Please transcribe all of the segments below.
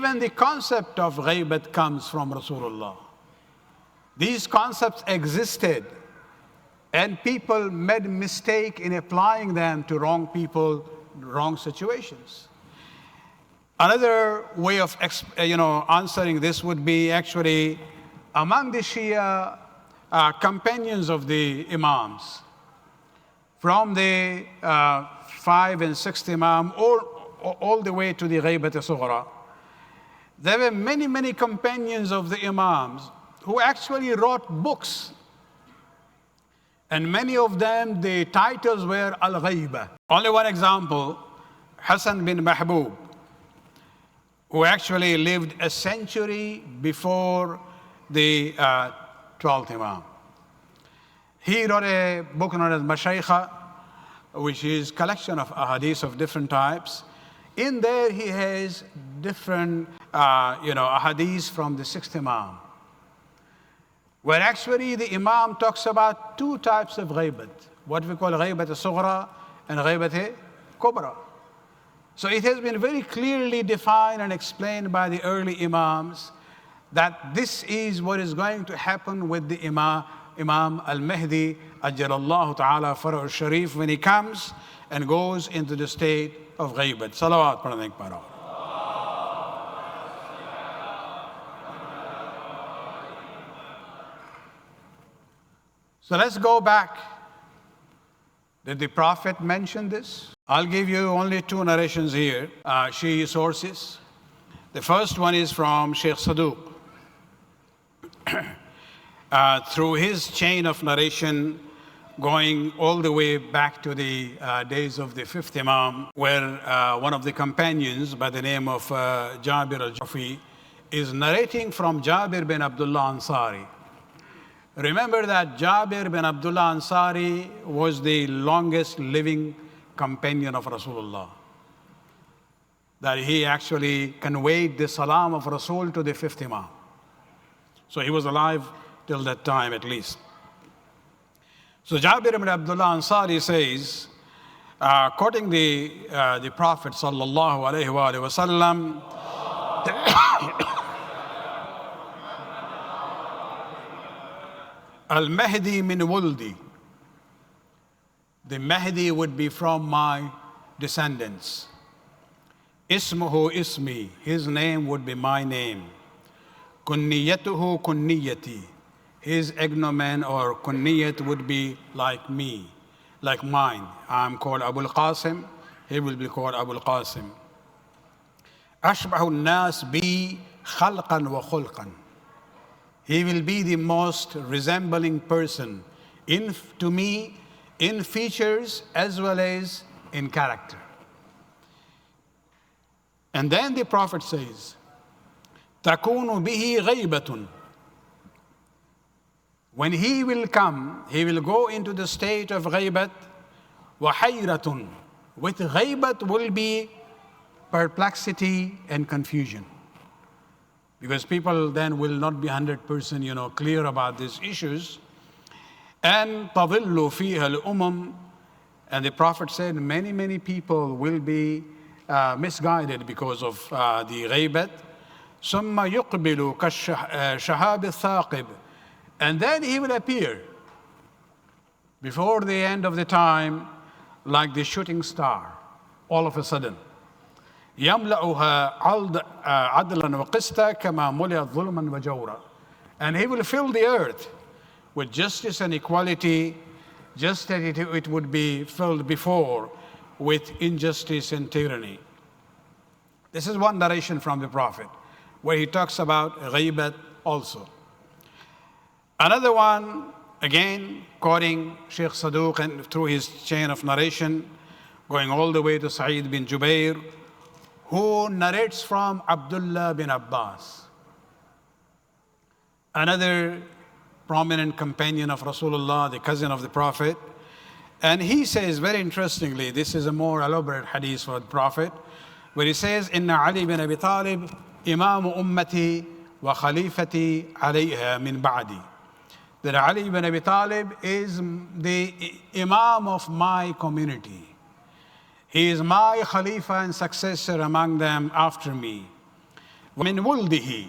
Even the concept of ghaybat comes from Rasulullah. These concepts existed, and people made mistake in applying them to wrong people, wrong situations. Another way of answering this would be actually among the Shia companions of the Imams, from the 5th and 6th Imam all the way to the Ghaybat al-Sughra. There were many, many companions of the Imams who actually wrote books. And many of them, the titles were Al-Ghayba. Only one example, Hassan bin Mahbub, who actually lived a century before the 12th Imam. He wrote a book known as Mashaykha, which is a collection of ahadith of different types. In there, he has different ahadith from the 6th Imam, where actually the Imam talks about two types of ghaybat, what we call ghaybat al-sughra and ghaybat al-kubra. So it has been very clearly defined and explained by the early Imams that this is what is going to happen with the Imam al-Mahdi, ajjalallahu ta'ala fara'u sharif, when he comes and goes into the state of ghaybat. Salawat padhne par. So let's go back. Did the Prophet mention this? I'll give you only two narrations here, Shia sources. The first one is from Sheikh Saduq. Through his chain of narration, going all the way back to the days of the 5th Imam, where one of the companions by the name of Jabir al-Jufi is narrating from Jabir bin Abdullah Ansari. Remember that Jabir bin Abdullah Ansari was the longest living companion of Rasulullah. That he actually conveyed the salam of Rasul to the 5th Imam. So he was alive till that time at least. So Jabir bin Abdullah Ansari says, quoting the Prophet sallallahu alaihi wasallam, Al-Mahdi min wuldi. The Mahdi would be from my descendants. Ismuhu ismi. His name would be my name. Kunniyatuhu kunniyati. His ignomen or kunniyat would be like me, like mine. I'm called Abu al-Qasim. He will be called Abu al-Qasim. Ashbahu nas bi khalqan wa khulqan. He will be the most resembling person to me in features as well as in character. And then the Prophet says, Takunu bihi ghaybatun. When he will come, he will go into the state of ghaybat wa hayratun. With ghaybat will be perplexity and confusion. Because people then will not be 100% clear about these issues. And tadillu fiha al-umam. And the Prophet said many, many people will be misguided because of the ghaybat. Summa yuqbilu kashahab al-thaqib. And then he will appear before the end of the time like the shooting star, all of a sudden. يَمْلَأُهَا عَدْلًا وَقِسْطًا كَمَا مُلِئَتْ ظُلْمًا وَجَوْرًا. And he will fill the earth with justice and equality, just as it would be filled before with injustice and tyranny. This is one narration from the Prophet, where he talks about ghaybat also. Another one, again, quoting Sheikh Saduq and through his chain of narration, going all the way to Sayyid bin Jubair, who narrates from Abdullah bin Abbas, another prominent companion of Rasulullah, the cousin of the Prophet. And he says, very interestingly, this is a more elaborate hadith for the Prophet, where he says, Inna Ali bin Abi Talib, Imam ummati wa khalifati alayha min ba'di. That Ali bin Abi Talib is the Imam of my community. He is my Khalifa and successor among them after me. وَمِنْ وُلْدِهِ,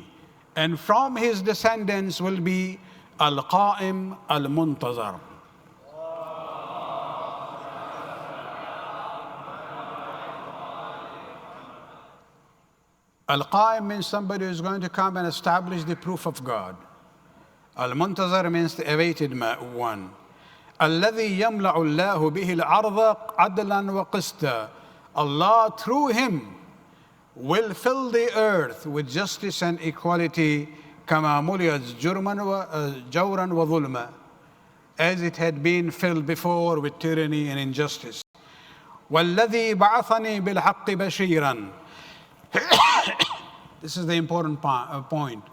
and from his descendants will be Al-Qa'im Al-Muntazar. Al-Qa'im means somebody who is going to come and establish the proof of God. Al-Muntazar means the awaited one. الَّذِي يَمْلَعُ اللَّهُ بِهِ الْأَرْضَ عَدْلًا وَقِسْطًا. Allah, through him, will fill the earth with justice and equality, كَمَا مُلِيَتْ جَوْرًا وَظُلْمًا, as it had been filled before with tyranny and injustice. وَالَّذِي بَعَثَنِي بِالْحَقِّ بَشِيرًا. This is the important point.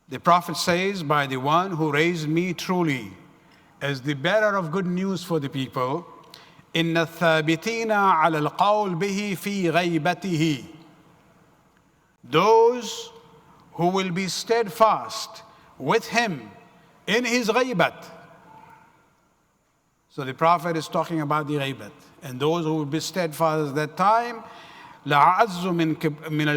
The Prophet says, by the one who raised me truly as the bearer of good news for the people, إِنَّ الثَّابِتِينَ عَلَى الْقَوْلِ بِهِ فِي غَيْبَتِهِ. Those who will be steadfast with him in his ghaybat. So the Prophet is talking about the ghaybat. And those who will be steadfast at that time, لَعَزُّ مِنَ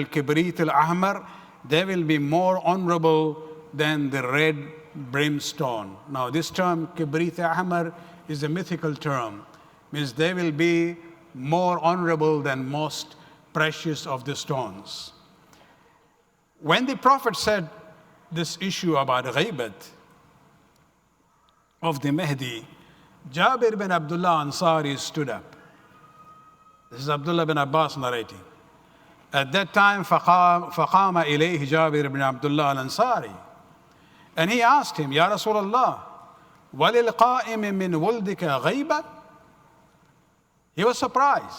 الْكِبْرِيتِ الْأَحْمَرِ, they will be more honorable than the red brimstone. Now this term, kibrit ahmar, is a mythical term. Means they will be more honorable than most precious of the stones. When the Prophet said this issue about ghaybat of the Mahdi, Jabir bin Abdullah Ansari stood up. This is Abdullah bin Abbas narrating. At that time, فَقَامَ إِلَيْهِ Jabir bin Abdullah al-Ansari. And he asked him, Ya Rasulullah, وَلِلْقَائِمِ مِنْ وُلْدِكَ غَيْبَةً? He was surprised.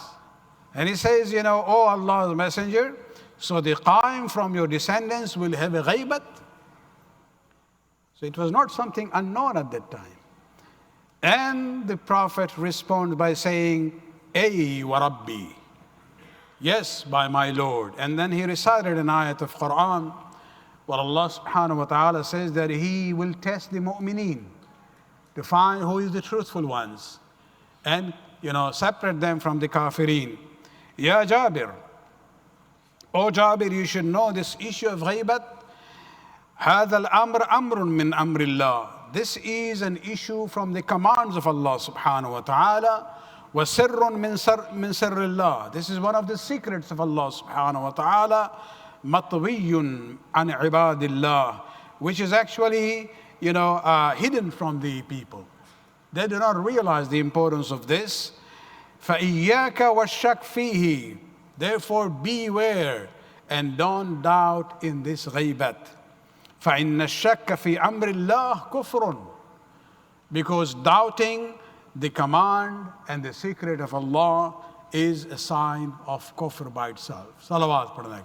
And he says, oh Allah's Messenger, so the Qa'im from your descendants will have a ghaybat? So it was not something unknown at that time. And the Prophet responded by saying, Ay wa Rabbi. Yes, by my Lord. And then he recited an ayat of Quran where Allah subhanahu wa ta'ala says that he will test the mu'mineen to find who is the truthful ones and separate them from the kafirin. Ya Jabir, O Jabir, you should know this issue of ghaybat. هذا الأمر أمر من أمر الله. This is an issue from the commands of Allah subhanahu wa ta'ala. وَسِرٌّ مِّن سِرِّ اللَّهِ. This is one of the secrets of Allah subhanahu wa ta'ala. مَطْوِيٌّ عَنْ عِبَادِ اللَّهِ, which is actually, hidden from the people. They do not realize the importance of this. فَإِيَّاكَ وَالشَّكْ فِيهِ. Therefore beware and don't doubt in this ghaybat. فَإِنَّ الشَّكَّ فِي أَمْرِ اللَّهِ كُفْرٌ. Because doubting the command and the secret of Allah is a sign of kufr by itself. Salawat padhne.